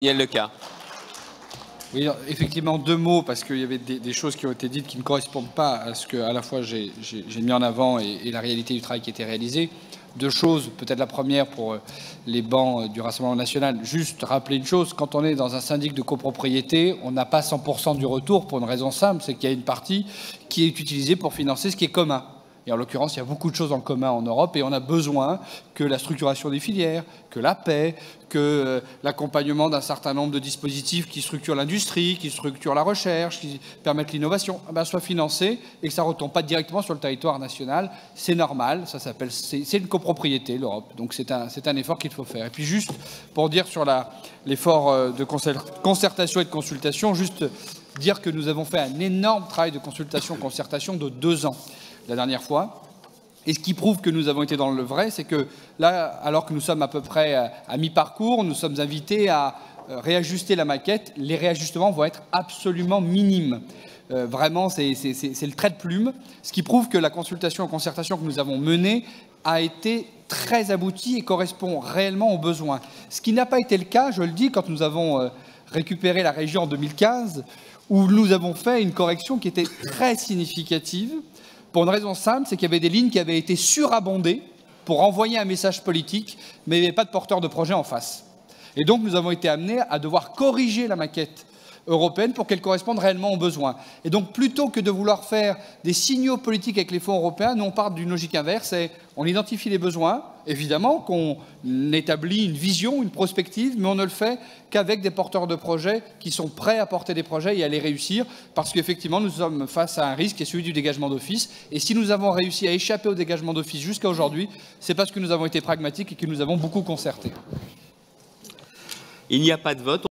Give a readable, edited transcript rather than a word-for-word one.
Daniel Lecas. Oui, effectivement, deux mots, parce qu'il y avait des choses qui ont été dites qui ne correspondent pas à ce que, à la fois, j'ai mis en avant et la réalité du travail qui a été réalisé. Deux choses, peut-être la première pour les bancs du Rassemblement national, juste rappeler une chose, quand on est dans un syndic de copropriété, on n'a pas 100% du retour pour une raison simple, c'est qu'il y a une partie qui est utilisée pour financer ce qui est commun. Et en l'occurrence, il y a beaucoup de choses en commun en Europe et on a besoin que la structuration des filières, que la paix, que l'accompagnement d'un certain nombre de dispositifs qui structurent l'industrie, qui structurent la recherche, qui permettent l'innovation, soit financé et que ça ne retombe pas directement sur le territoire national. C'est normal, ça s'appelle, c'est une copropriété, l'Europe. Donc c'est un effort qu'il faut faire. Et puis juste pour dire sur l'effort de concertation et de consultation, juste dire que nous avons fait un énorme travail de consultation-concertation de 2 ans la dernière fois. Et ce qui prouve que nous avons été dans le vrai, c'est que là, alors que nous sommes à peu près à mi-parcours, nous sommes invités à réajuster la maquette. Les réajustements vont être absolument minimes. Vraiment, c'est le trait de plume. Ce qui prouve que la consultation et concertation que nous avons menée a été très aboutie et correspond réellement aux besoins. Ce qui n'a pas été le cas, je le dis, quand nous avons récupéré la région en 2015, où nous avons fait une correction qui était très significative, pour une raison simple, c'est qu'il y avait des lignes qui avaient été surabondées pour envoyer un message politique, mais il n'y avait pas de porteur de projet en face. Et donc nous avons été amenés à devoir corriger la maquette européenne pour qu'elle corresponde réellement aux besoins. Et donc plutôt que de vouloir faire des signaux politiques avec les fonds européens, nous on part d'une logique inverse, on identifie les besoins, évidemment qu'on établit une vision, une prospective, mais on ne le fait qu'avec des porteurs de projets qui sont prêts à porter des projets et à les réussir, parce qu'effectivement nous sommes face à un risque qui est celui du dégagement d'office. Et si nous avons réussi à échapper au dégagement d'office jusqu'à aujourd'hui, c'est parce que nous avons été pragmatiques et que nous avons beaucoup concerté. Il n'y a pas de vote.